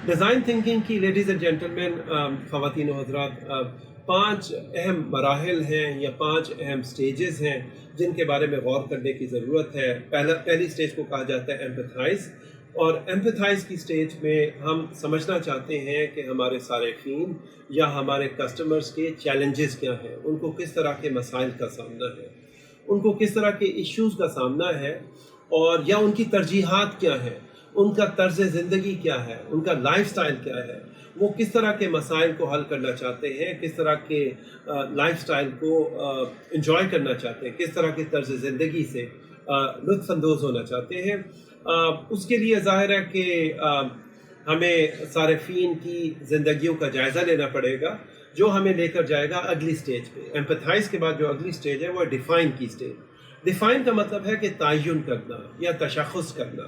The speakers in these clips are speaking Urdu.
ڈیزائن تھنکنگ کی لیڈیز اینڈ جینٹلمین، خواتین و حضرات، 5 اہم مراحل ہیں یا 5 اہم سٹیجز ہیں جن کے بارے میں غور کرنے کی ضرورت ہے۔ پہلی سٹیج کو کہا جاتا ہے ایمپیتھائز، اور ایمپیتھائز کی سٹیج میں ہم سمجھنا چاہتے ہیں کہ ہمارے صارفین یا ہمارے کسٹمرز کے چیلنجز کیا ہیں، ان کو کس طرح کے مسائل کا سامنا ہے، ان کو کس طرح کے ایشوز کا سامنا ہے، اور یا ان کی ترجیحات کیا ہیں، ان کا طرز زندگی کیا ہے، ان کا لائف سٹائل کیا ہے، وہ کس طرح کے مسائل کو حل کرنا چاہتے ہیں، کس طرح کے لائف سٹائل کو انجوائے کرنا چاہتے ہیں، کس طرح کے طرز زندگی سے لطف اندوز ہونا چاہتے ہیں۔ اس کے لیے ظاہر ہے کہ ہمیں صارفین کی زندگیوں کا جائزہ لینا پڑے گا، جو ہمیں لے کر جائے گا اگلی سٹیج پہ۔ ایمپیتھائز کے بعد جو اگلی سٹیج ہے وہ ڈیفائن کی سٹیج۔ ڈیفائن کا مطلب ہے کہ تعین کرنا یا تشخص کرنا،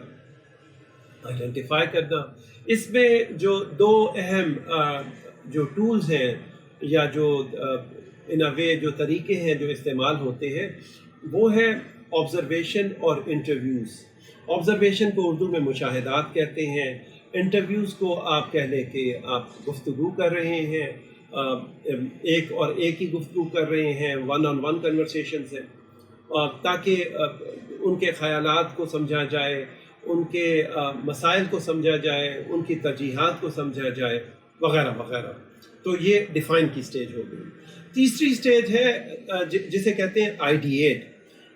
آئیڈینٹیفائی کرنا۔ اس میں جو 2 اہم جو ٹولز ہیں یا جو ان اے وے جو طریقے ہیں جو استعمال ہوتے ہیں، وہ ہے آبزرویشن اور انٹرویوز۔ آبزرویشن کو اردو میں مشاہدات کہتے ہیں، انٹرویوز کو آپ کہہ لیں کہ آپ گفتگو کر رہے ہیں، ایک ہی گفتگو کر رہے ہیں، ون آن ون کنورسیشنز ہیں، تاکہ ان کے خیالات کو سمجھا جائے، ان کے مسائل کو سمجھا جائے، ان کی ترجیحات کو سمجھا جائے، وغیرہ وغیرہ۔ تو یہ ڈیفائن کی سٹیج ہو گئی۔ تیسری سٹیج ہے جسے کہتے ہیں آئیڈیٹ۔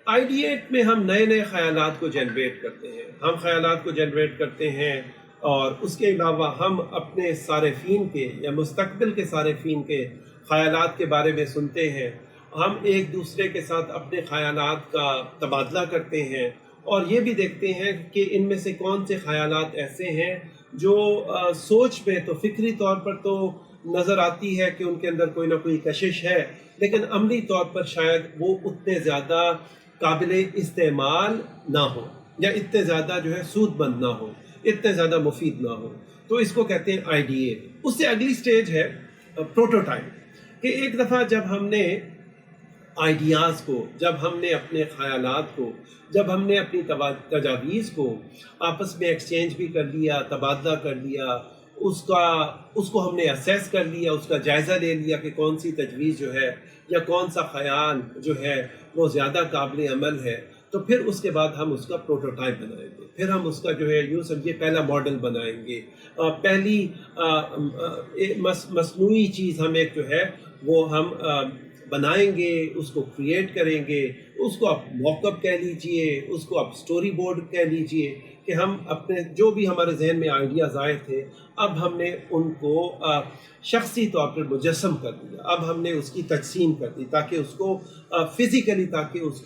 آئیڈیٹ میں ہم نئے نئے خیالات کو جنریٹ کرتے ہیں، ہم خیالات کو جنریٹ کرتے ہیں، اور اس کے علاوہ ہم اپنے صارفین کے یا مستقبل کے صارفین کے خیالات کے بارے میں سنتے ہیں، ہم ایک دوسرے کے ساتھ اپنے خیالات کا تبادلہ کرتے ہیں، اور یہ بھی دیکھتے ہیں کہ ان میں سے کون سے خیالات ایسے ہیں جو سوچ میں تو فکری طور پر تو نظر آتی ہے کہ ان کے اندر کوئی نہ کوئی کشش ہے، لیکن عملی طور پر شاید وہ اتنے زیادہ قابل استعمال نہ ہو، یا اتنے زیادہ جو ہے سود مند نہ ہو، اتنے زیادہ مفید نہ ہو۔ تو اس کو کہتے ہیں آئیڈیٹ۔ اس سے اگلی سٹیج ہے پروٹوٹائپ، کہ ایک دفعہ جب ہم نے آئیڈیاز کو، جب ہم نے اپنے خیالات کو، جب ہم نے اپنی تجاویز کو آپس میں ایکسچینج بھی کر لیا، تبادلہ کر لیا، اس کو ہم نے اسیس کر لیا، اس کا جائزہ لے لیا کہ کون سی تجویز جو ہے یا کون سا خیال جو ہے وہ زیادہ قابل عمل ہے، تو پھر اس کے بعد ہم اس کا پروٹوٹائپ بنائیں گے، پھر ہم اس کا جو ہے یوں سمجھے پہلا ماڈل بنائیں گے، پہلی مصنوعی چیز ہم ایک جو ہے وہ ہم بنائیں گے، اس کو کریٹ کریں گے، اس کو آپ موک اپ کہہ لیجئے، اس کو آپ سٹوری بورڈ کہہ لیجئے، کہ ہم اپنے جو بھی ہمارے ذہن میں آئیڈیاز آئے تھے، اب ہم نے ان کو شخصی طور پر مجسم کر دیا، اب ہم نے اس کی تقسیم کر دی، تاکہ اس کو فزیکلی، تاکہ اس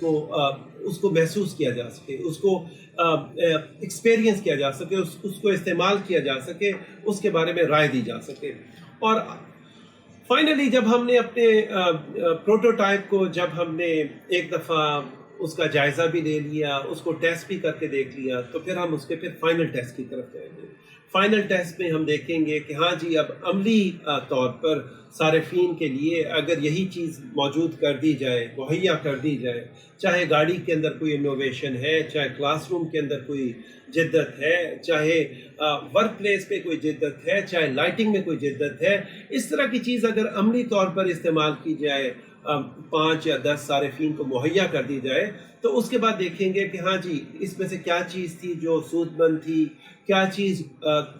کو محسوس کیا جا سکے، اس کو ایکسپیرینس کیا جا سکے، اس کو استعمال کیا جا سکے، اس کے بارے میں رائے دی جا سکے۔ اور فائنلی جب ہم نے اپنے پروٹوٹائپ کو، جب ہم نے ایک دفعہ اس کا جائزہ بھی لے لیا، اس کو ٹیسٹ بھی کر کے دیکھ لیا، تو پھر ہم اس کے فائنل ٹیسٹ کی طرف جائیں گے۔ فائنل ٹیسٹ میں ہم دیکھیں گے کہ ہاں جی، اب عملی طور پر صارفین کے لیے اگر یہی چیز موجود کر دی جائے، مہیا کر دی جائے، چاہے گاڑی کے اندر کوئی انوویشن ہے، چاہے کلاس روم کے اندر کوئی جدت ہے، چاہے ورک پلیس پہ کوئی جدت ہے، چاہے لائٹنگ میں کوئی جدت ہے، اس طرح کی چیز اگر عملی طور پر استعمال کی جائے، 5 یا 10 صارفین کو مہیا کر دی جائے، تو اس کے بعد دیکھیں گے کہ ہاں جی، اس میں سے کیا چیز تھی جو سود مند تھی، کیا چیز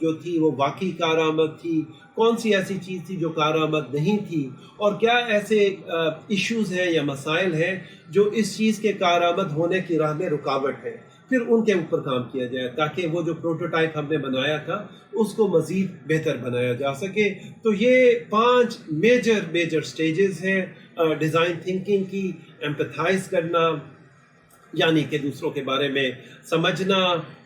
جو تھی وہ واقعی کارآمد تھی، کون سی ایسی چیز تھی جو کارآمد نہیں تھی، اور کیا ایسے ایشوز ہیں یا مسائل ہیں جو اس چیز کے کارآمد ہونے کی راہ میں رکاوٹ ہے۔ پھر ان کے اوپر کام کیا جائے، تاکہ وہ جو پروٹوٹائپ ہم نے بنایا تھا اس کو مزید بہتر بنایا جا سکے۔ تو یہ 5 میجر سٹیجز ہیں ڈیزائن تھنکنگ کی۔ ایمپیتھائز کرنا یعنی کہ دوسروں کے بارے میں سمجھنا،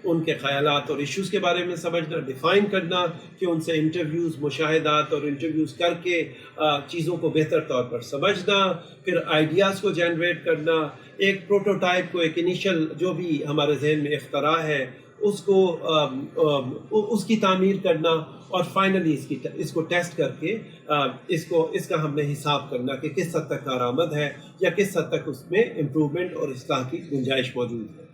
ان کے خیالات اور ایشوز کے بارے میں سمجھنا، ڈیفائن کرنا کہ ان سے انٹرویوز، مشاہدات اور انٹرویوز کر کے چیزوں کو بہتر طور پر سمجھنا، پھر آئیڈیاز کو جنریٹ کرنا، ایک پروٹوٹائپ کو، ایک انیشل جو بھی ہمارے ذہن میں اختراع ہے اس کی تعمیر کرنا، اور فائنلی اس کو ٹیسٹ کر کے اس کا ہم نے حساب کرنا کہ کس حد تک کارآمد ہے یا کس حد تک اس میں امپرومنٹ اور اصلاح کی گنجائش موجود ہے۔